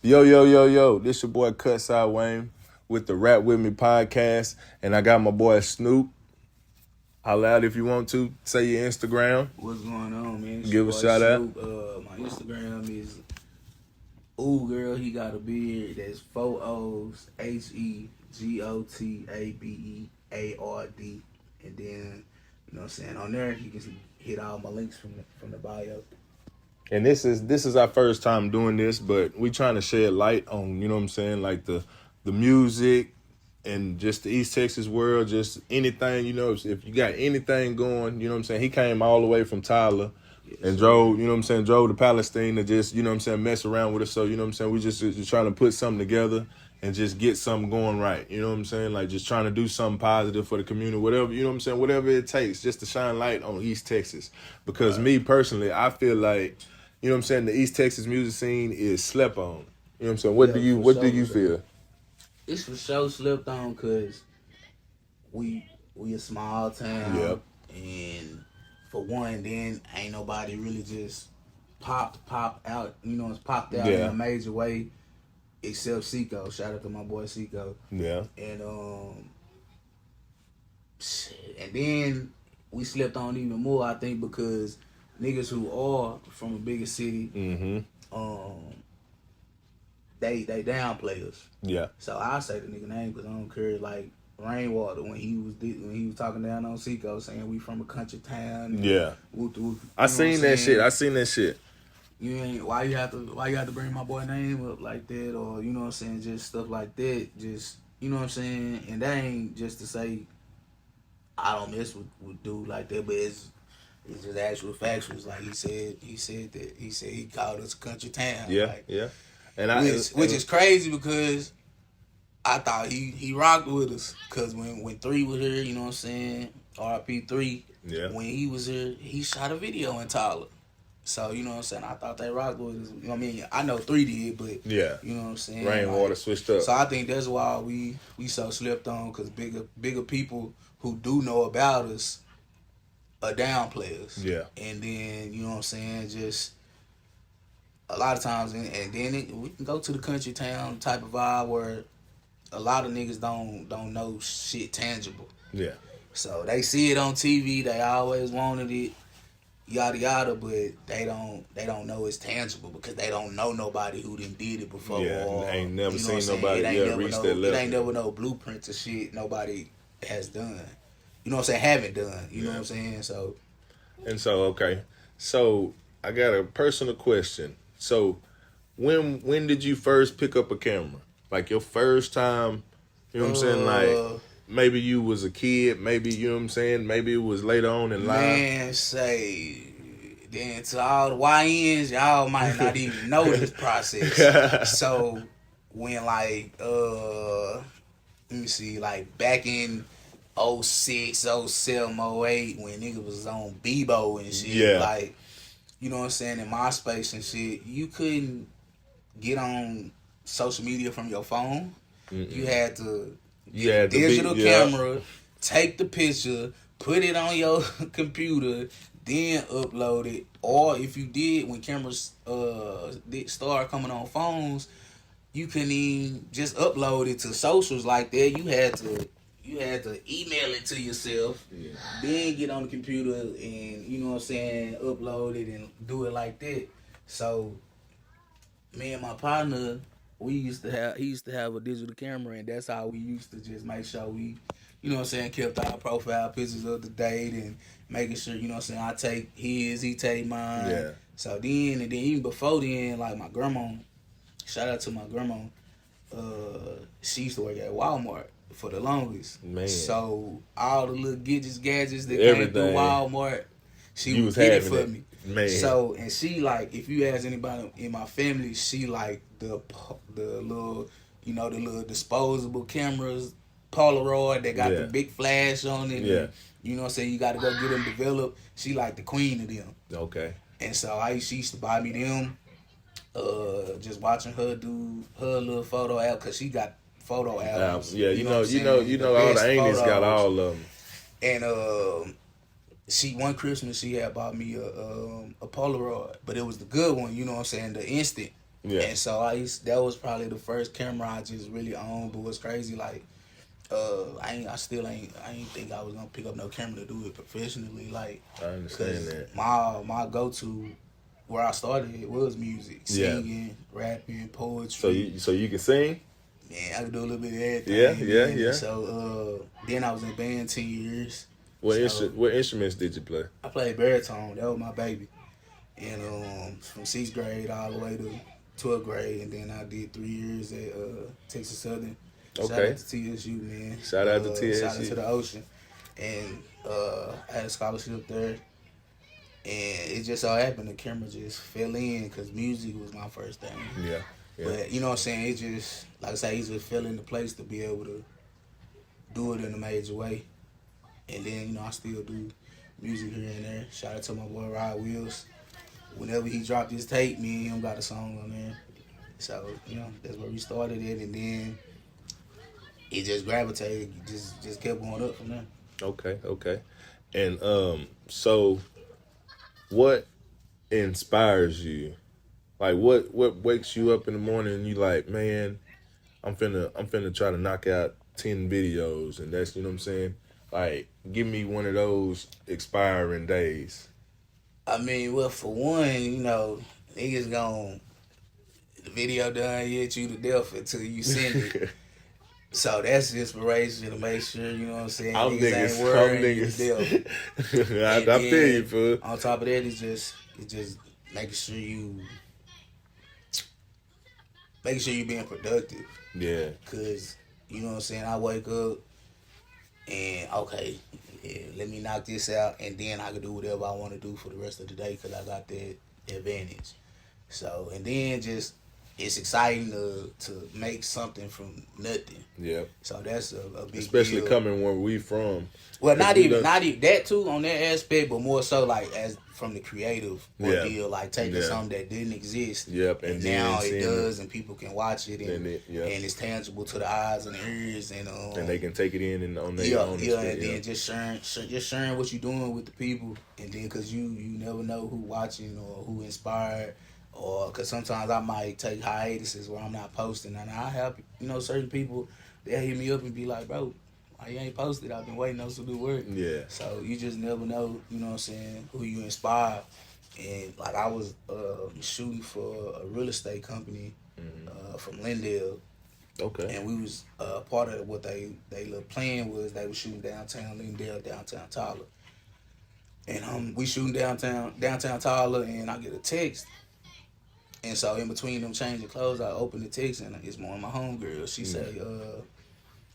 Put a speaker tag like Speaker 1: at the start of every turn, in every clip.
Speaker 1: Yo, yo, yo, yo. This your boy Cutside Wayne with the Rap With Me podcast. And I got my boy Snoop. Holla out if you want to. Say your Instagram.
Speaker 2: What's going on, man? It's your
Speaker 1: Give a
Speaker 2: boy
Speaker 1: shout out.
Speaker 2: Snoop. My Instagram is Ooh Girl, He Got a Beard. That's 4 O's HEGOTABEARD. And then, you know what I'm saying, on there you can hit all my links from the bio.
Speaker 1: And this is our first time doing this, but we trying to shed light on, you know what I'm saying, like the music and just the East Texas world, just anything, you know, if you got anything going, you know what I'm saying. He came all the way from Tyler and drove, you know what I'm saying, drove to Palestine to just, you know what I'm saying, mess around with us. So, you know what I'm saying, we just trying to put something together and just get something going right. You know what I'm saying? Like just trying to do something positive for the community, whatever, you know what I'm saying, whatever it takes just to shine light on East Texas. Because me personally, I feel like, you know what I'm saying, the East Texas music scene is slept on. You know what I'm saying? What do you feel?
Speaker 2: It's for sure slept on because we a small town.
Speaker 1: Yep.
Speaker 2: And for one, then ain't nobody really just pop out, you know, it's popped out in a major way except Seco. Shout out to my boy Seco.
Speaker 1: Yeah.
Speaker 2: And then we slept on even more, I think, because niggas who are from a bigger city, they downplay us.
Speaker 1: Yeah.
Speaker 2: So I say the nigga name because I don't care. Like Rainwater when he was talking down on Seco saying we from a country town.
Speaker 1: Yeah.
Speaker 2: Whoop,
Speaker 1: I seen that shit.
Speaker 2: You ain't why you have to bring my boy name up like that, or you know what I'm saying, just stuff like that. Just you know what I'm saying, and that ain't just to say I don't mess with dude like that, but it's just actual factuals. Like he said he called us a country town.
Speaker 1: Yeah,
Speaker 2: like,
Speaker 1: yeah.
Speaker 2: Which is crazy because I thought he rocked with us. Cause when 3 was here, you know what I'm saying, RP 3.
Speaker 1: Yeah.
Speaker 2: When he was here, he shot a video in Tyler. So you know what I'm saying. I thought they rocked with us. You know what I mean? I know 3 did, but
Speaker 1: yeah,
Speaker 2: you know what I'm saying.
Speaker 1: Rainwater switched up.
Speaker 2: So I think that's why we so slept on, cause bigger people who do know about us are downplay us.
Speaker 1: Yeah.
Speaker 2: And then you know what I'm saying, just a lot of times, and then we can go to the country town type of vibe where a lot of niggas don't know shit tangible.
Speaker 1: Yeah.
Speaker 2: So they see it on TV, they always wanted it, yada yada, but they don't know it's tangible because they don't know nobody who done did it before.
Speaker 1: Yeah,
Speaker 2: or,
Speaker 1: ain't never seen
Speaker 2: saying?
Speaker 1: Nobody reach that level.
Speaker 2: It ain't never no blueprints of shit nobody has done. You know what I'm saying? Haven't done. You know what I'm saying? So.
Speaker 1: And so, okay. So I got a personal question. So when did you first pick up a camera? Like your first time, you know what I'm saying? Like maybe you was a kid, maybe, you know what I'm saying? Maybe it was later on in life.
Speaker 2: Man, say, then to all the YNs, y'all might not even know this process. So when like, let me see, like back in 06, 07, 08, when niggas was on Bebo and shit, like, you know what I'm saying, in MySpace and shit, you couldn't get on social media from your phone. Mm-mm. You had to get a digital camera, take the picture, put it on your computer, then upload it. Or if you did, when cameras start coming on phones, you couldn't even just upload it to socials like that. You had to email it to yourself, then get on the computer and, you know what I'm saying, upload it and do it like that. So, me and my partner, he used to have a digital camera, and that's how we used to just make sure we, you know what I'm saying, kept our profile pictures up to date and making sure, you know what I'm saying, I take his, he take mine. Yeah. So then, and then even before then, like my grandma, shout out to my grandma, she used to work at Walmart for the longest. Man. So all the little gadgets that came through Walmart, she would get it for me. Man. So, and she like, if you ask anybody in my family, she like the little, you know, the little disposable cameras, Polaroid that got the big flash on it. Yeah. And, you know what I'm saying, you got to go get them developed. She like the queen of them. Okay. And so she used to buy me them. Just watching her do her little photo album, cause she got photo albums.
Speaker 1: Yeah, you know, all the aunties got all of them.
Speaker 2: And one Christmas she had bought me a Polaroid, but it was the good one. You know what I'm saying, the instant.
Speaker 1: Yeah.
Speaker 2: And so that was probably the first camera I just really owned. But what's crazy, like, I ain't think I was gonna pick up no camera to do it professionally. Like,
Speaker 1: I understand that.
Speaker 2: my go to where I started it was music,
Speaker 1: Yeah.
Speaker 2: singing, rapping, poetry.
Speaker 1: So you can sing?
Speaker 2: Man, I could do a little bit of everything.
Speaker 1: Yeah,
Speaker 2: man.
Speaker 1: yeah.
Speaker 2: So then I was in band 10 years.
Speaker 1: What instruments did you play?
Speaker 2: I played baritone. That was my baby. And from 6th grade all the way to 12th grade, and then I did 3 years at Texas Southern.
Speaker 1: Okay.
Speaker 2: Shout out to TSU, man.
Speaker 1: Shout out to TSU.
Speaker 2: Shout out to the Ocean. And I had a scholarship there. And it just so happened the camera just fell in because music was my first thing.
Speaker 1: Yeah.
Speaker 2: But you know what I'm saying? It just, like I say, it just fell into place to be able to do it in a major way. And then, you know, I still do music here and there. Shout out to my boy Rod Wills. Whenever he dropped his tape, me and him got a song on there. So, you know, that's where we started it. And then it just gravitated, just kept going up from there.
Speaker 1: Okay. And so what inspires you? Like what wakes you up in the morning and you like, man, I'm finna try to knock out 10 videos, and that's, you know what I'm saying? Like, give me one of those expiring days.
Speaker 2: I mean, well, for one, you know, niggas the video done hit you to death until you send it. So that's inspiration to make sure, you know what I'm saying, niggas ain't worrying you to death.
Speaker 1: I feel you, fool.
Speaker 2: On top of that, it's just making sure you being productive.
Speaker 1: Yeah.
Speaker 2: Cause you know what I'm saying, I wake up and okay, yeah, let me knock this out, and then I can do whatever I want to do for the rest of the day because I got that advantage. So, and then just it's exciting to make something from nothing.
Speaker 1: Yeah.
Speaker 2: So that's a big
Speaker 1: especially
Speaker 2: deal.
Speaker 1: coming where we from.
Speaker 2: Well, not even that too on that aspect, but more so like as from the creative ordeal, like taking something that didn't exist,
Speaker 1: and
Speaker 2: now it does, and people can watch it, and
Speaker 1: and
Speaker 2: it's tangible to the eyes and the ears, and
Speaker 1: they can take it in and on their own.
Speaker 2: And then just sharing what you're doing with the people, and then because you never know who watching or who inspired. Or because sometimes I might take hiatuses where I'm not posting, and I have, you know, certain people, they'll hit me up and be like, bro, why you ain't posted? I've been waiting on some good work.
Speaker 1: Yeah.
Speaker 2: So you just never know, you know what I'm saying, who you inspire. And like I was shooting for a real estate company from Lindale.
Speaker 1: Okay.
Speaker 2: And we was part of what they little plan was they were shooting downtown Lindale, downtown Tyler. And we shooting downtown Tyler, and I get a text. And so in between them changing clothes, I opened the text, and it's one of my homegirls. She say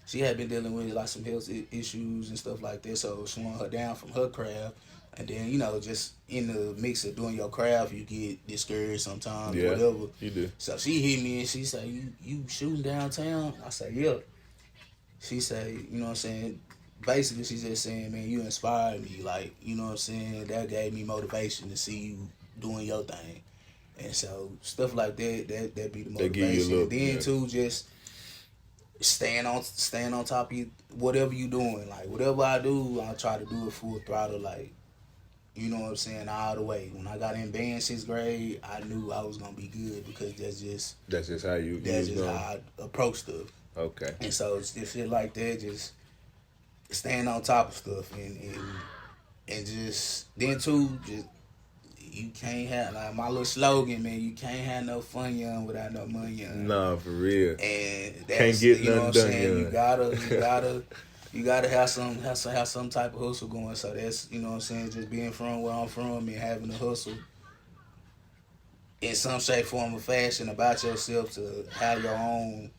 Speaker 2: she had been dealing with like some health issues and stuff like that, so slowing her down from her craft. And then, you know, just in the mix of doing your craft, you get discouraged sometimes, whatever.
Speaker 1: You do.
Speaker 2: So she hit me and she say, you shooting downtown? I say, yeah. She say, you know what I'm saying? Basically, she's just saying, man, you inspired me. Like, you know what I'm saying? That gave me motivation to see you doing your thing. And so stuff like that be the motivation. Then too, just staying on top of you, whatever you doing. Like whatever I do, I try to do it full throttle. Like, you know what I'm saying, all the way. When I got in band 6th grade, I knew I was gonna be good because that's just how I approach stuff.
Speaker 1: Okay.
Speaker 2: And so it's just shit like that, just staying on top of stuff, and just then too, just. You can't have, like my little slogan, man, you can't have no fun young without no money young.
Speaker 1: Nah, for real.
Speaker 2: And that's,
Speaker 1: can't get
Speaker 2: you know
Speaker 1: nothing
Speaker 2: what I'm
Speaker 1: done
Speaker 2: saying?
Speaker 1: young.
Speaker 2: You gotta have some type of hustle going. So that's, you know what I'm saying, just being from where I'm from and having a hustle in some shape, form, or fashion about yourself to have your own,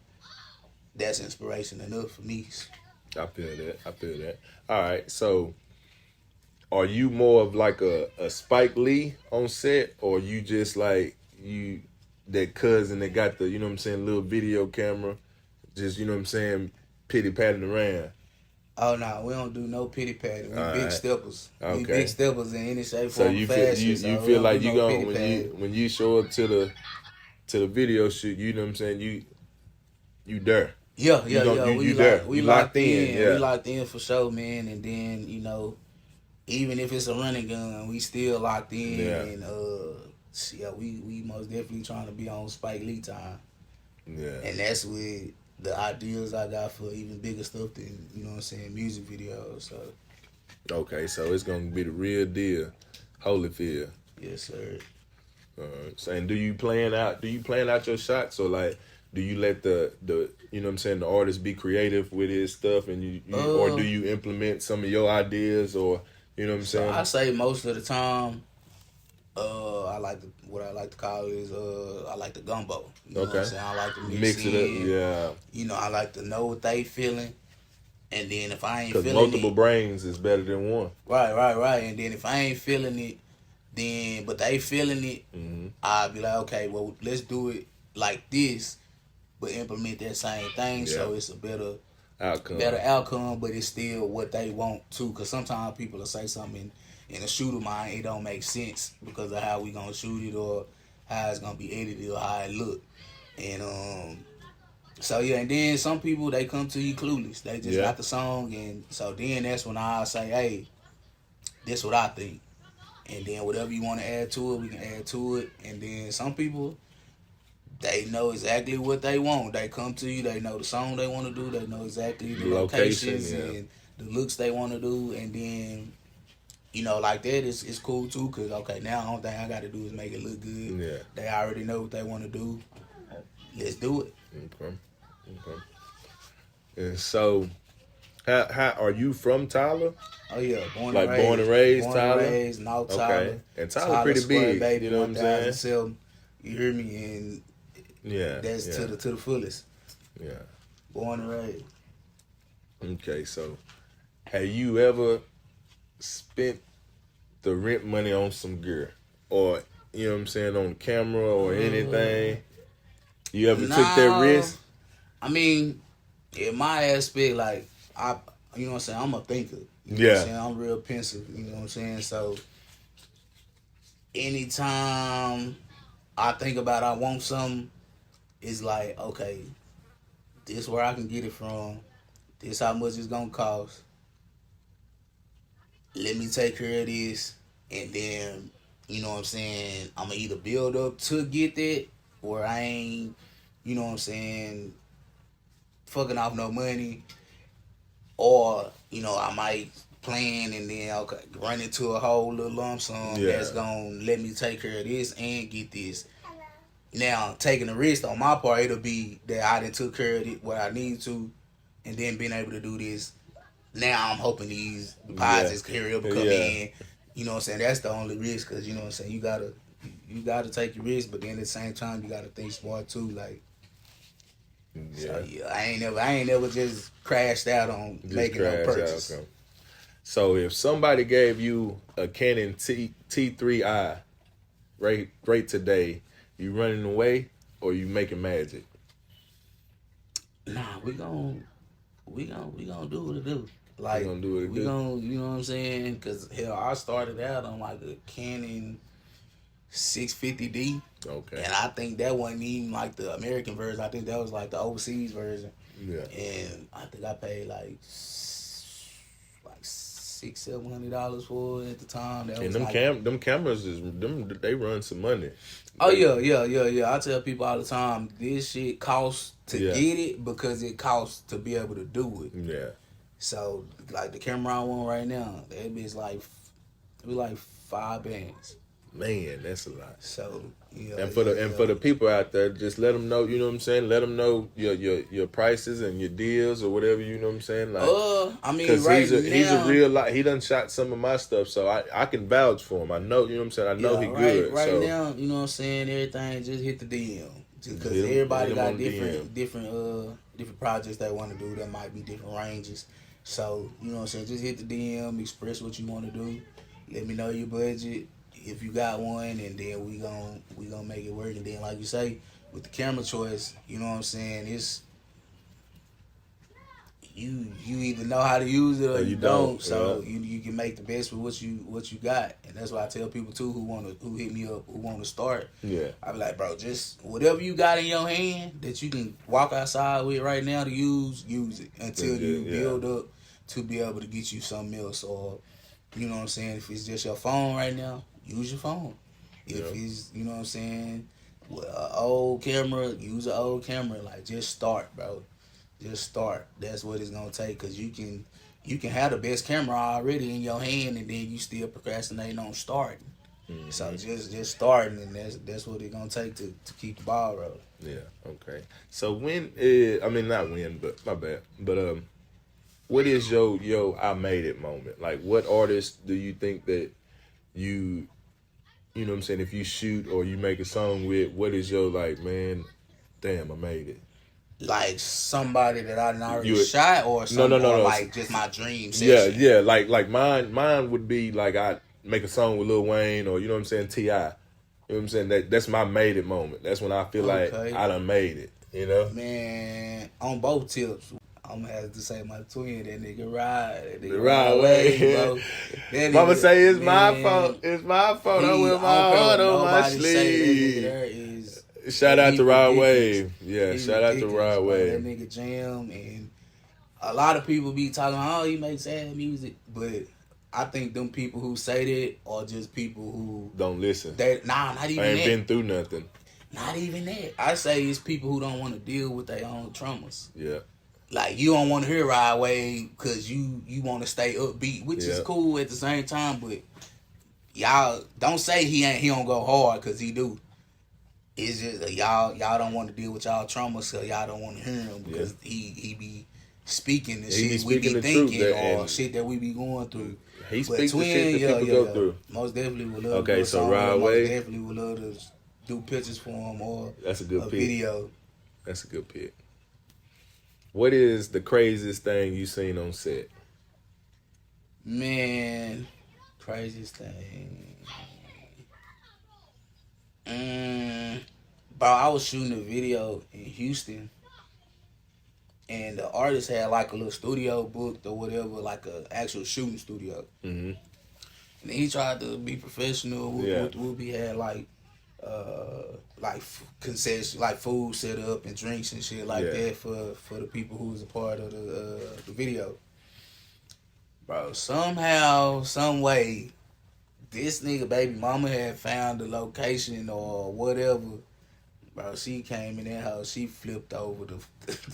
Speaker 2: that's inspiration enough for me.
Speaker 1: I feel that. All right, so are you more of like a Spike Lee on set, or you just like that cousin that got the, you know what I'm saying, little video camera, just, you know what I'm saying, pity patting around?
Speaker 2: Oh no, we don't do no pity patting. We big steppers.
Speaker 1: Okay.
Speaker 2: We big steppers in any shape, form, or fashion.
Speaker 1: You feel like you go when you show up to the video shoot, you know what I'm saying, you there.
Speaker 2: Yeah. We locked in.
Speaker 1: Yeah.
Speaker 2: We locked in for sure, man. And then, you know, even if it's a running gun, we still locked in.
Speaker 1: Yeah.
Speaker 2: And yeah, we most definitely trying to be on Spike Lee time.
Speaker 1: Yeah.
Speaker 2: And that's with the ideas I got for even bigger stuff than, you know what I'm saying, music videos. So
Speaker 1: Okay, so it's gonna be the real deal, Holyfield.
Speaker 2: yes, sir.
Speaker 1: So, and do you plan out? Do you plan out your shots, or like, do you let the you know what I'm saying, the artist be creative with his stuff, and or do you implement some of your ideas, or you know what I'm
Speaker 2: So
Speaker 1: saying?
Speaker 2: I say most of the time, I like what I like to call is I like the gumbo. You know what I'm saying? I like to
Speaker 1: Mix it up,
Speaker 2: in.
Speaker 1: yeah.
Speaker 2: You know, I like to know what they feeling, and then if I ain't
Speaker 1: Because
Speaker 2: feeling
Speaker 1: multiple
Speaker 2: it,
Speaker 1: brains is better than one.
Speaker 2: right, and then if I ain't feeling it, then but they feeling it, I'll be like, okay, well let's do it like this, but implement that same thing so it's a better outcome, but it's still what they want too. Cause sometimes people will say something in a shoot of mine, it don't make sense because of how we gonna shoot it or how it's gonna be edited or how it look. And so yeah, and then some people they come to you clueless. They just got the song, and so then that's when I say, hey, this what I think. And then whatever you want to add to it, we can add to it. And then some people, they know exactly what they want. They come to you, they know the song they want to do, they know exactly the locations and the looks they want to do. And then, you know, like that, it's cool too, because, okay, now the only thing I got to do is make it look good.
Speaker 1: Yeah.
Speaker 2: They already know what they want to do. Let's do it.
Speaker 1: Okay. And so, how are you from Tyler?
Speaker 2: Oh yeah,
Speaker 1: born and raised, Tyler.
Speaker 2: North
Speaker 1: Okay.
Speaker 2: Tyler.
Speaker 1: And Tyler pretty big,
Speaker 2: baby,
Speaker 1: you know what I'm saying?
Speaker 2: 1007. You hear me? And that's to the fullest.
Speaker 1: Yeah.
Speaker 2: Born and raised.
Speaker 1: Okay, so have you ever spent the rent money on some gear, or you know what I'm saying, on camera or anything? You ever took that risk?
Speaker 2: I mean, in my aspect, like you know what I'm saying, I'm a thinker. You know what I'm saying? I'm real pensive. You know what I'm saying? So anytime I think about I want something, it's like, okay, this where I can get it from. This how much it's gonna cost. Let me take care of this, and then you know what I'm saying, I'm gonna either build up to get that, or I ain't, you know what I'm saying, fucking off no money, or you know I might plan and then okay run into a whole little lump sum that's gonna let me take care of this and get this. Now taking the risk on my part, it'll be that I done took care of it, what I need to, and then being able to do this. Now I'm hoping these deposits carry up and come in. You know what I'm saying? That's the only risk, because you know what I'm saying, you gotta take your risk, but then at the same time you gotta think smart too. Like, so yeah, I ain't never just crashed out on making no purchase.
Speaker 1: Okay. So if somebody gave you a Canon T3i right today, you running away or you making magic?
Speaker 2: Nah, we gonna do what it do. Like,
Speaker 1: we gonna do what it do.
Speaker 2: You know what I'm saying? Because hell, I started out on like a Canon 650D.
Speaker 1: Okay.
Speaker 2: And I think that wasn't even like the American version. I think that was like the overseas version.
Speaker 1: Yeah.
Speaker 2: And I think I paid like $600-$700 for it at the time. That
Speaker 1: and
Speaker 2: was
Speaker 1: them cameras they run some money.
Speaker 2: Oh yeah. I tell people all the time, this shit costs to get it because it costs to be able to do it.
Speaker 1: Yeah.
Speaker 2: So like the camera I want right now, that bitch like $5.
Speaker 1: Man, that's a lot.
Speaker 2: So yeah.
Speaker 1: And for the people out there, just let them know. You know what I'm saying? Let them know your prices and your deals or whatever. You know what I'm saying? Like,
Speaker 2: I mean,
Speaker 1: because
Speaker 2: right
Speaker 1: he's a real lot. He done shot some of my stuff, so I can vouch for him. I know. You know what I'm saying? I know he good.
Speaker 2: Right
Speaker 1: so.
Speaker 2: now, you know what I'm saying? Everything just hit the DM because everybody got different projects they want to do. That might be different ranges. So you know what I'm saying? Just hit the DM, express what you want to do. Let me know your budget, if you got one, and then we gonna make it work. And then, like you say, with the camera choice, you know what I'm saying, it's you either know how to use it or you don't. So you can make the best with what you got. And that's why I tell people too who hit me up, who want to start.
Speaker 1: Yeah,
Speaker 2: I be like, bro, just whatever you got in your hand that you can walk outside with right now to use it until you build up to be able to get you something else. Or you know what I'm saying, if it's just your phone right now, use your phone. If it's, you know what I'm saying, with an old camera, use an old camera. Like, just start, bro. Just start. That's what it's gonna take. Cause you can have the best camera already in your hand, and then you still procrastinating on starting. So just starting, and that's what it's gonna take to keep the ball rolling.
Speaker 1: Yeah. Okay. So I mean, not when, but my bad. But what is your I made it moment? Like, what artist do you think that you know what I'm saying, if you shoot or you make a song with, what is your, like, man, damn, I made it?
Speaker 2: Like somebody that I done already
Speaker 1: You-
Speaker 2: shot, or something,
Speaker 1: no,
Speaker 2: or
Speaker 1: no.
Speaker 2: like just my dream
Speaker 1: Yeah,
Speaker 2: session.
Speaker 1: yeah. Like mine would be like I make a song with Lil Wayne, or you know what I'm saying, T.I. You know what I'm saying? That's my made it moment. That's when I feel like
Speaker 2: Okay.
Speaker 1: I done made it. You know?
Speaker 2: Man, on both tips, I'm gonna have to say my twin. That nigga ride. That nigga
Speaker 1: Ride
Speaker 2: ride
Speaker 1: away.
Speaker 2: away, bro. That
Speaker 1: Mama
Speaker 2: nigga,
Speaker 1: say it's my
Speaker 2: man,
Speaker 1: fault. It's my fault. I
Speaker 2: He,
Speaker 1: wear
Speaker 2: I
Speaker 1: my
Speaker 2: don't care
Speaker 1: heart
Speaker 2: what
Speaker 1: on my
Speaker 2: nobody say. That nigga
Speaker 1: sleeve.
Speaker 2: there is.
Speaker 1: Shout out
Speaker 2: he
Speaker 1: to Rod
Speaker 2: ridiculous.
Speaker 1: Wave. Yeah,
Speaker 2: He
Speaker 1: shout out to
Speaker 2: ridiculous,
Speaker 1: Rod
Speaker 2: bro.
Speaker 1: Wave.
Speaker 2: That nigga jam, and a lot of people be talking, oh, he makes sad music, but I think them people who say that are just people who
Speaker 1: Don't listen.
Speaker 2: not even
Speaker 1: I ain't
Speaker 2: that.
Speaker 1: been through nothing.
Speaker 2: Not even that. I say it's people who don't want to deal with their own traumas.
Speaker 1: Yeah.
Speaker 2: Like, you don't want to hear Ride Wave because you want to stay upbeat, which is
Speaker 1: Yeah.
Speaker 2: cool at the same time. But y'all don't say he don't go hard, because he do. It's just y'all don't want to deal with y'all trauma, so y'all don't want to hear him, because he be speaking the
Speaker 1: He be
Speaker 2: shit we be
Speaker 1: speaking the truth
Speaker 2: thinking,
Speaker 1: that-
Speaker 2: or
Speaker 1: and
Speaker 2: shit that we be going through.
Speaker 1: He
Speaker 2: But
Speaker 1: speaks the shit that people go through.
Speaker 2: Most definitely would love to
Speaker 1: Okay,
Speaker 2: do a
Speaker 1: so
Speaker 2: song.
Speaker 1: Ride
Speaker 2: Most
Speaker 1: Wave.
Speaker 2: definitely would love to do pictures for him, or
Speaker 1: That's a good
Speaker 2: a
Speaker 1: pick.
Speaker 2: video.
Speaker 1: That's a good pick. What is the craziest thing you seen on set?
Speaker 2: Man, craziest thing. Bro, I was shooting a video in Houston, and the artist had like a little studio booked or whatever, like a actual shooting studio.
Speaker 1: Mm-hmm.
Speaker 2: And he tried to be professional.
Speaker 1: Yeah.
Speaker 2: We had like concession, like food set up and drinks and shit like
Speaker 1: Yeah.
Speaker 2: that for the people who was a part of the video. Bro, somehow, some way, this nigga baby mama had found the location or whatever. Bro, she came in that house, she flipped over the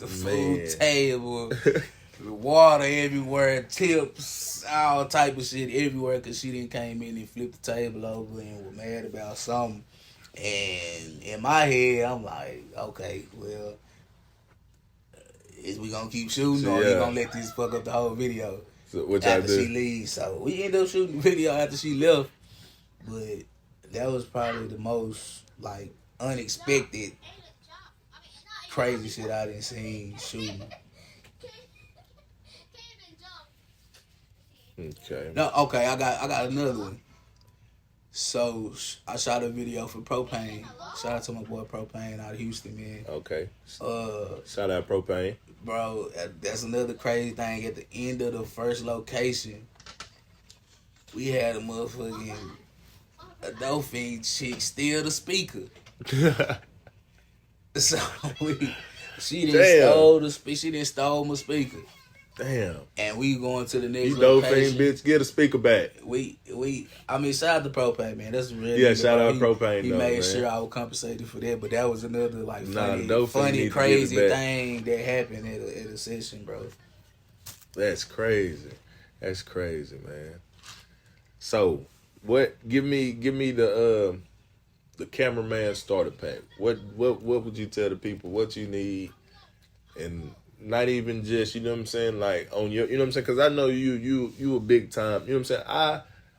Speaker 2: food table, the water everywhere, tips, all type of shit everywhere, because she didn't came in and flipped the table over and was mad about something. And in my head, I'm like, okay, well, is we gonna keep shooting, or we gonna let this fuck up the whole video?
Speaker 1: So what y'all
Speaker 2: After
Speaker 1: do?
Speaker 2: she leaves, so we ended up shooting the video after she left. But that was probably the most like unexpected, crazy shit I didn't see shooting.
Speaker 1: Okay.
Speaker 2: No, okay, I got another one. So I shot a video for Propane. Shout out to my boy Propane out of Houston, man.
Speaker 1: Okay.
Speaker 2: Uh,
Speaker 1: Shout out Propane.
Speaker 2: Bro, that's another crazy thing. At the end of the first location, we had a motherfucking Dolphin chick steal the speaker. So she didn't stole my speaker.
Speaker 1: Damn.
Speaker 2: And we going to the next
Speaker 1: You Dolphin
Speaker 2: location.
Speaker 1: bitch, get a speaker back.
Speaker 2: Shout out to Propane, man. That's really
Speaker 1: Yeah, shout out Propane,
Speaker 2: He
Speaker 1: though,
Speaker 2: made
Speaker 1: man.
Speaker 2: sure I was compensated for that, but that was another like
Speaker 1: Dolphin
Speaker 2: funny,
Speaker 1: need to
Speaker 2: crazy
Speaker 1: get it back.
Speaker 2: thing that happened at a session, bro.
Speaker 1: That's crazy. That's crazy, man. So, what? Give me the cameraman starter pack. What would you tell the people what you need, and not even just, you know what I'm saying, like on your, you know what I'm saying, because I know you a big time, you know what I'm saying.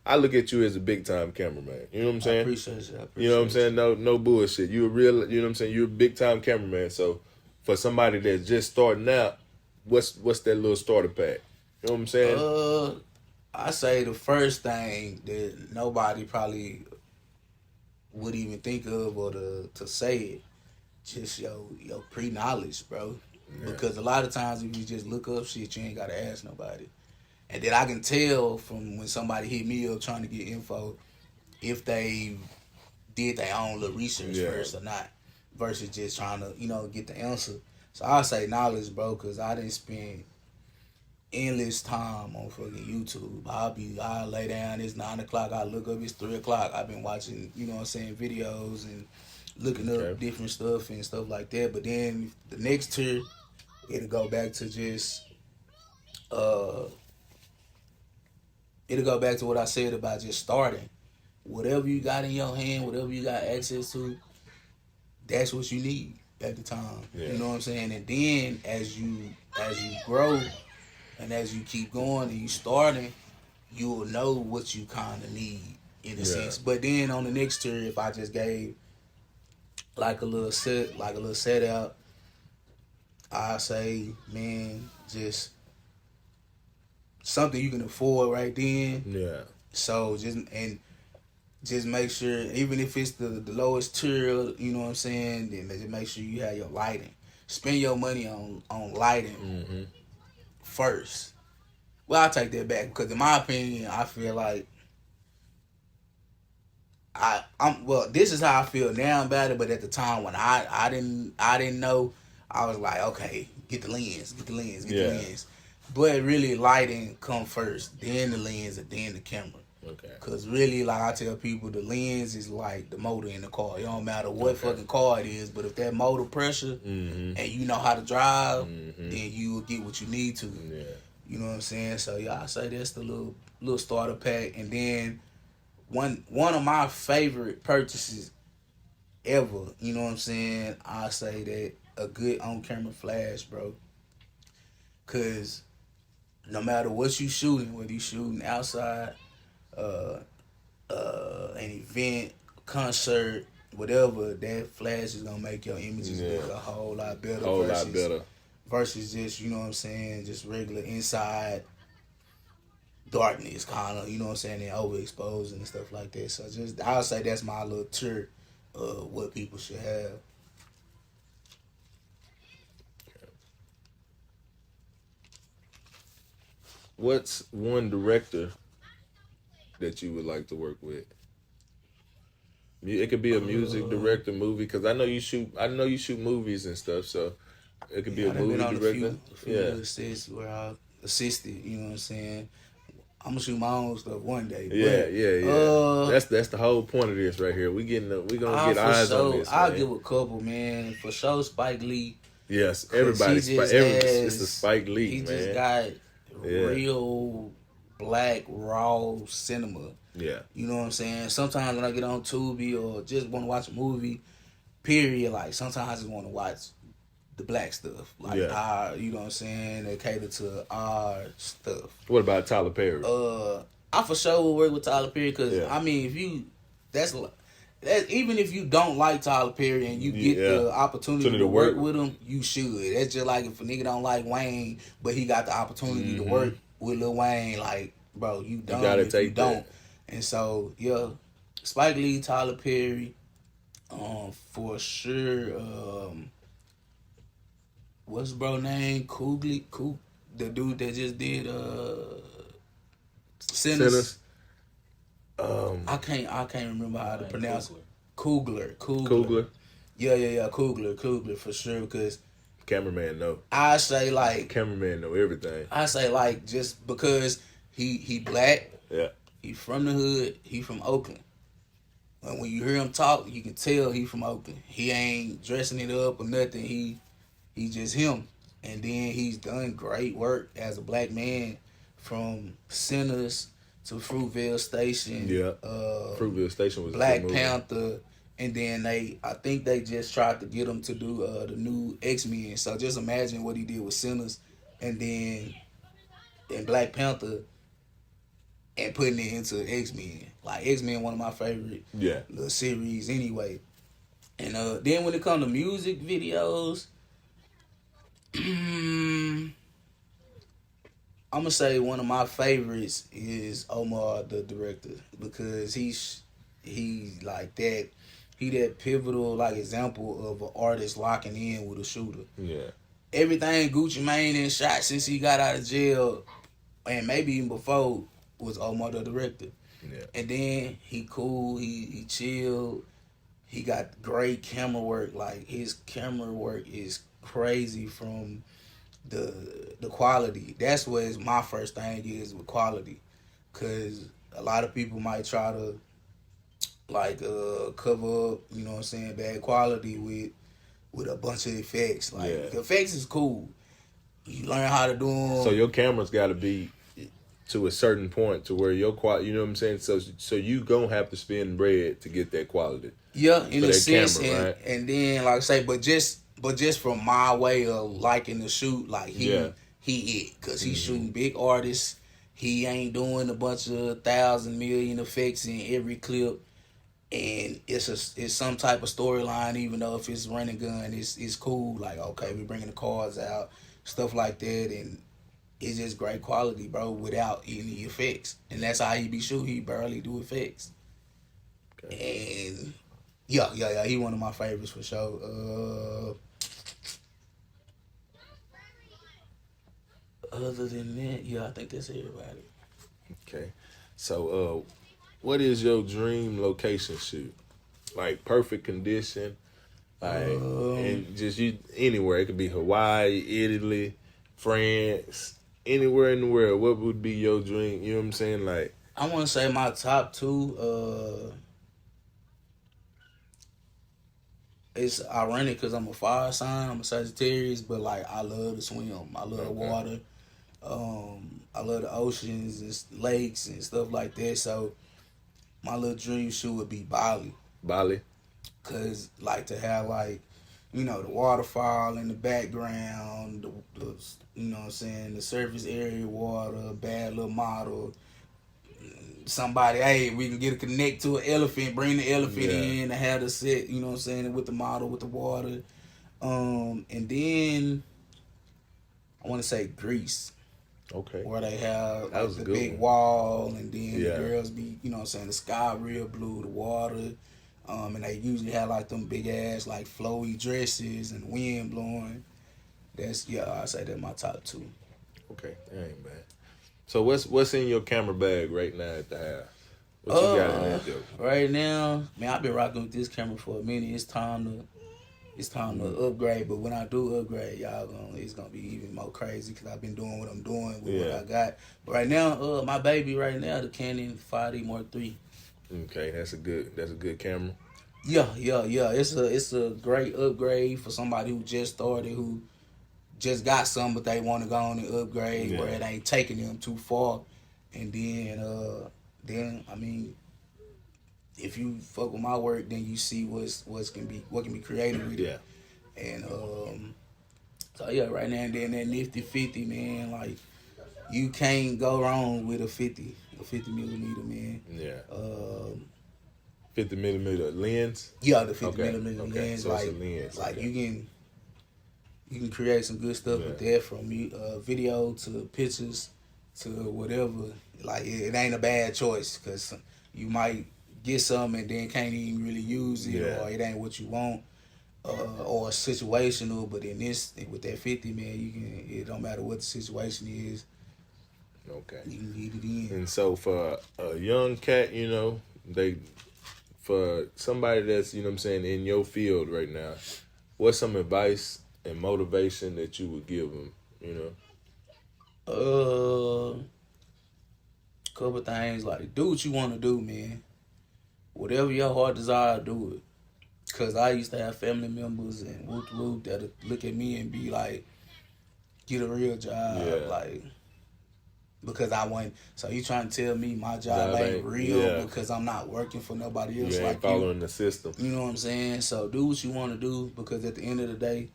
Speaker 1: I look at you as a big time cameraman. You know what I'm saying.
Speaker 2: I appreciate you.
Speaker 1: You know what I'm saying. No bullshit. You a real. You know what I'm saying. You're a big time cameraman. So for somebody that's just starting out, what's that little starter pack? You know what I'm saying.
Speaker 2: I say the first thing that nobody probably would even think of or to say it, just your pre-knowledge, bro. Yeah. Because a lot of times if you just look up shit, you ain't gotta ask nobody. And then I can tell from when somebody hit me up trying to get info if they did their own little research first or not, versus just trying to, get the answer. So I say knowledge, bro, because I didn't spend endless time on fucking YouTube. I'll lay down, it's 9 o'clock, I look up, it's 3 o'clock. I've been watching, you know what I'm saying, videos and looking
Speaker 1: Okay.
Speaker 2: up different stuff and stuff like that. But then the next tier, it'll go back to just uh it'll go back to what I said about just starting. Whatever you got in your hand, whatever you got access to, that's what you need at the time.
Speaker 1: Yeah.
Speaker 2: You know what I'm saying? And then as you grow and as you keep going and you starting, you'll know what you kind of need in a sense. But then on the next tier, if I just gave like a little set out, I say, man, just something you can afford right then.
Speaker 1: Yeah.
Speaker 2: So just make sure, even if it's the lowest tier, you know what I'm saying, then just make sure you have your lighting. Spend your money on lighting first. Well, I'll take that back because in my opinion, I feel like this is how I feel now about it, but at the time when I didn't know, I was like, okay, get the lens. But really lighting come first, then the lens, and then the camera.
Speaker 1: Okay.
Speaker 2: Cause really, like I tell people, the lens is like the motor in the car. It don't matter what fucking car it is, but if that motor pressure and you know how to drive, then you will get what you need to.
Speaker 1: Yeah.
Speaker 2: You know what I'm saying? So yeah, I say that's the little starter pack, and then one of my favorite purchases ever. You know what I'm saying? I say that a good on camera flash, bro. Cause no matter what you shooting, whether you shooting outside, an event, concert, whatever, that flash is gonna make your images look a whole lot better. Versus just, you know what I'm saying, just regular inside darkness, kind of, you know what I'm saying, and overexposed and stuff like that. So just, I'll say that's my little tier of what people should have.
Speaker 1: What's one director that you would like to work with? It could be a music director, movie, because I know you shoot movies and stuff, so it could be a movie director.
Speaker 2: A few little sets where I assisted, you know what I'm saying. I'm gonna shoot my own stuff one day.
Speaker 1: Yeah. That's the whole point of this right here. We gonna get eyes on this.
Speaker 2: I'll give a couple, man. For sure, Spike Lee.
Speaker 1: Yes, it's the Spike Lee,
Speaker 2: he
Speaker 1: man.
Speaker 2: He just got real black raw cinema.
Speaker 1: Yeah.
Speaker 2: You know what I'm saying? Sometimes when I get on Tubi or just want to watch a movie, period, like sometimes I just want to watch the black stuff. Like you know what I'm saying? They cater to our stuff.
Speaker 1: What about Tyler Perry?
Speaker 2: I for sure will work with Tyler Perry because I mean, if you even if you don't like Tyler Perry and you get the opportunity to work with him, you should. That's just like if a nigga don't like Wayne, but he got the opportunity to work with Lil Wayne, like, bro, you dumb if you don't. And so, yeah, Spike Lee, Tyler Perry, for sure. What's bro name? The dude that just did Sinners. I can't remember how to pronounce it. Coogler. Yeah, Coogler for sure. Cause
Speaker 1: cameraman know.
Speaker 2: I say like
Speaker 1: cameraman know everything.
Speaker 2: I say like just because he black.
Speaker 1: Yeah.
Speaker 2: He from the hood. He from Oakland. And when you hear him talk, you can tell he from Oakland. He ain't dressing it up or nothing. He just him. And then he's done great work as a black man from Sinners to Fruitvale Station.
Speaker 1: Yeah. Fruitvale Station was
Speaker 2: Black Panther. And then I think they just tried to get him to do the new X-Men. So just imagine what he did with Sinners and then in Black Panther and putting it into X-Men. Like X-Men, one of my favorite little series anyway. And then when it comes to music videos, I'm gonna say one of my favorites is Omar the director because he's like that. He that pivotal like example of an artist locking in with a shooter.
Speaker 1: Yeah.
Speaker 2: Everything Gucci Mane and shot since he got out of jail, and maybe even before, was Omar the director.
Speaker 1: Yeah.
Speaker 2: And then he cool, he chilled. He got great camera work. Like his camera work is crazy from the quality. That's what is my first thing is with quality, cause a lot of people might try to like cover up, you know what I'm saying, bad quality with a bunch of effects. Like effects is cool. You learn how to do them.
Speaker 1: So your camera's got to be to a certain point to where your quality, you know what I'm saying? So you gonna have to spend bread to get that quality.
Speaker 2: Yeah, in a sense,
Speaker 1: camera, right?
Speaker 2: and then like I say, but just from my way of liking the shoot, like he it, cause he's shooting big artists. He ain't doing a bunch of 1,000 million effects in every clip, and it's some type of storyline. Even though if it's running gun, it's cool. Like okay, we bringing the cars out, stuff like that, and it's just great quality, bro, without any effects. And that's how he be shooting. He barely do effects. Okay. And yeah, he one of my favorites for sure. Other than that, yeah, I think that's everybody.
Speaker 1: Okay. So what is your dream location shoot? Like perfect condition, like and just you anywhere. It could be Hawaii, Italy, France, anywhere in the world. What would be your dream? You know what I'm saying? Like
Speaker 2: I want to say my top two. It's ironic because I'm a fire sign. I'm a Sagittarius, but like I love to swim. I love water. I love the oceans and lakes and stuff like that. So my little dream shoot would be Bali.
Speaker 1: Bali.
Speaker 2: Cause like to have like, you know, the waterfall in the background, the you know what I'm saying, the surface area water, bad little model. Somebody, hey, we can get a connect to an elephant, bring the elephant in and have the set, you know what I'm saying, with the model, with the water. And then I want to say Greece.
Speaker 1: Okay.
Speaker 2: Where they have like, the big wall, and then the girls be, you know what I'm saying, the sky real blue, the water. And they usually have like them big ass like flowy dresses and wind blowing. That's I say that's my top two.
Speaker 1: Okay, that ain't bad. So what's in your camera bag right now at the house? What you got in there, though?
Speaker 2: Right now, man, I've been rocking with this camera for a minute. It's time to upgrade. But when I do upgrade, it's gonna be even more crazy because I've been doing what I'm doing with what I got. But right now, my baby right now, the Canon 5D Mark III.
Speaker 1: Okay, that's a good camera.
Speaker 2: Yeah. It's a great upgrade for somebody who just started, who just got some, but they want to go on and upgrade where it ain't taking them too far. And then I mean, if you fuck with my work, then you see what can be created with it. And so yeah, right now and then that nifty 50, man, like you can't go wrong with a 50 millimeter, man.
Speaker 1: 50 millimeter lens.
Speaker 2: Yeah, the 50 millimeter lens.
Speaker 1: So it's a lens.
Speaker 2: Like you can create some good stuff with that, from video to pictures to whatever. Like it ain't a bad choice because you might get some and then can't even really use it, or it ain't what you want, or situational. But in this, with that 50, man, it don't matter what the situation is.
Speaker 1: Okay.
Speaker 2: You can get it in.
Speaker 1: And so for a young cat, you know, for somebody that's, you know what I'm saying, in your field right now, what's some advice and motivation that you would give them, you know?
Speaker 2: Couple things, like do what you want to do, man. Whatever your heart desire, do it. Cause I used to have family members and whoop that'll look at me and be like, get a real job, like, because I went. So you trying to tell me my job ain't real because I'm not working for nobody else, like
Speaker 1: following the system.
Speaker 2: You know what I'm saying? So do what you want to do, because at the end of the day,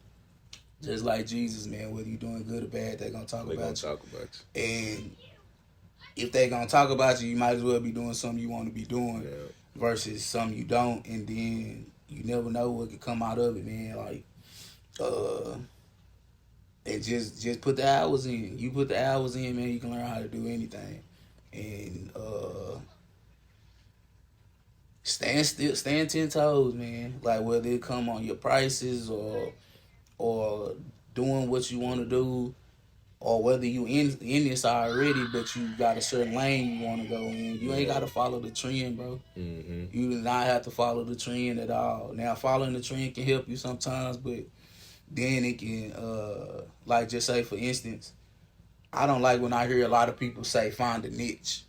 Speaker 2: just like Jesus, man, whether you're doing good or bad, they're gonna talk about you. And if they're gonna talk about you, you might as well be doing something you want to be doing versus something you don't, and then you never know what could come out of it, man. Like, and just put the hours in. You put the hours in, man, you can learn how to do anything. And stand 10 toes, man. Like whether it come on your prices or doing what you want to do, or whether you in this already, but you got a certain lane you want to go in. You ain't got to follow the trend, bro.
Speaker 1: Mm-hmm.
Speaker 2: You do not have to follow the trend at all. Now, following the trend can help you sometimes, but then it can like just say for instance, I don't like when I hear a lot of people say find a niche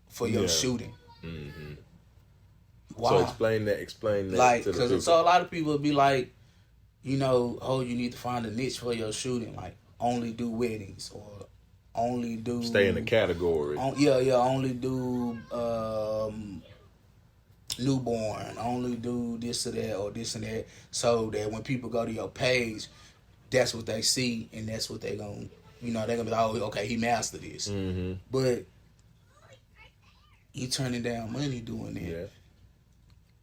Speaker 2: for your shooting.
Speaker 1: Mm-hmm.
Speaker 2: Why?
Speaker 1: So explain that
Speaker 2: like,
Speaker 1: to the people.
Speaker 2: So a lot of people be like, you know, oh, you need to find a niche for your shooting, like only do weddings or only do
Speaker 1: stay in the category.
Speaker 2: Only do newborn, only do this or that or this and that, so that when people go to your page, that's what they see and that's what they gonna, you know, they're gonna be like, oh, okay, he mastered this.
Speaker 1: Mm-hmm.
Speaker 2: But you turning down money doing that.
Speaker 1: Yeah.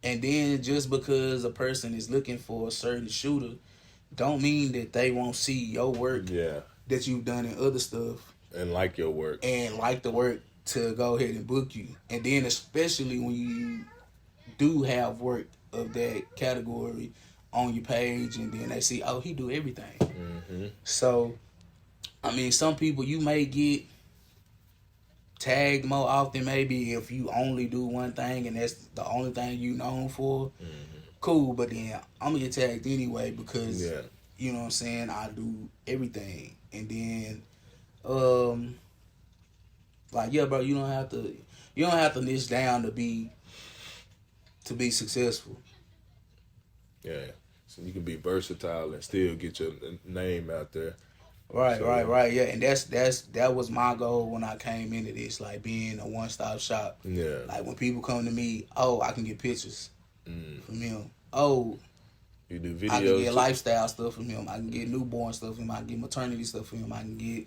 Speaker 2: And then just because a person is looking for a certain shooter, don't mean that they won't see your work that you've done in other stuff
Speaker 1: and like your work
Speaker 2: and like the work to go ahead and book you. And then especially when you do have work of that category on your page, and then they see, oh, he do everything.
Speaker 1: Mm-hmm.
Speaker 2: So, I mean, some people you may get tagged more often, maybe if you only do one thing and that's the only thing you known for.
Speaker 1: Mm-hmm.
Speaker 2: Cool, but then I'm gonna get tagged anyway because you know what I'm saying, I do everything. And then like, yeah, bro, you don't have to niche down to be successful.
Speaker 1: Yeah. So you can be versatile and still get your name out there.
Speaker 2: Right, right. Yeah, and that was my goal when I came into this, like being a one-stop shop.
Speaker 1: Yeah.
Speaker 2: Like when people come to me, oh, I can get pictures from him. Oh,
Speaker 1: you do videos.
Speaker 2: I can get lifestyle stuff from him. I can get newborn stuff from him. I can get maternity stuff from him. I can get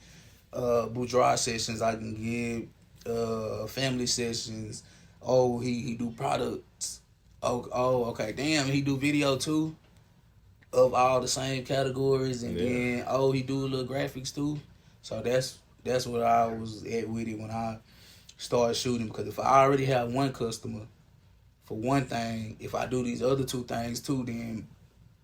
Speaker 2: boudoir sessions. I can get family sessions. Oh, he do products. Oh, okay. Damn, he do video too, of all the same categories, and then he do little graphics too. So that's what I was at with it when I started shooting. Because if I already have one customer for one thing, if I do these other two things too, then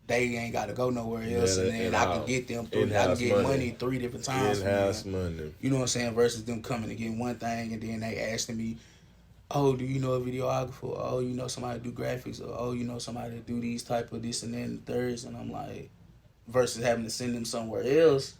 Speaker 2: they ain't got to go nowhere else, and then I can get them three. I can get money 3 different times.
Speaker 1: In-house money.
Speaker 2: You know what I'm saying? Versus them coming to get one thing, and then they asking me, oh, do you know a videographer? Oh, you know somebody do graphics? Or, oh, you know somebody do these type of this and then the thirds? And I'm like, versus having to send them somewhere else,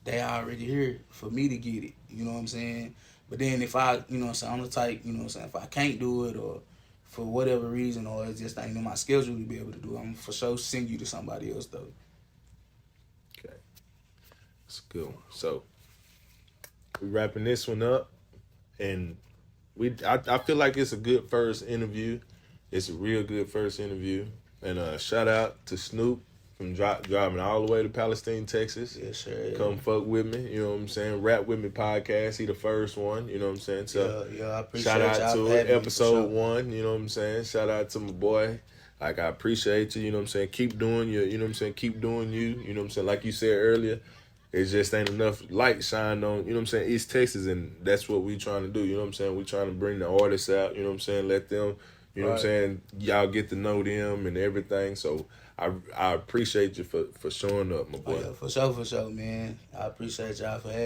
Speaker 2: they already here for me to get it. You know what I'm saying? But then if I, you know what I'm saying, I'm the type, you know what I'm saying, if I can't do it or for whatever reason, or it's just ain't in my schedule to be able to do it, I'm for sure send you to somebody else though.
Speaker 1: Okay. That's good. So we're wrapping this one up, and I feel like it's a good first interview. It's a real good first interview. And shout out to Snoop from driving all the way to Palestine, Texas.
Speaker 2: Yes, sir. Yeah.
Speaker 1: Come fuck with me. You know what I'm saying? Rap With Me podcast. He the first one. You know what I'm saying? So
Speaker 2: I appreciate
Speaker 1: shout out to it. Episode
Speaker 2: sure.
Speaker 1: 1. You know what I'm saying? Shout out to my boy. Like, I appreciate you. You know what I'm saying? Keep doing you. You know what I'm saying? Keep doing you. You know what I'm saying? Like you said earlier, it just ain't enough light shined on, you know what I'm saying, East Texas, and that's what we trying to do, you know what I'm saying? We trying to bring the artists out, you know what I'm saying, let them, you know what I'm saying, y'all get to know them and everything. So I appreciate you for showing up, my boy.
Speaker 2: Oh, yeah, for sure, man. I appreciate y'all for having me.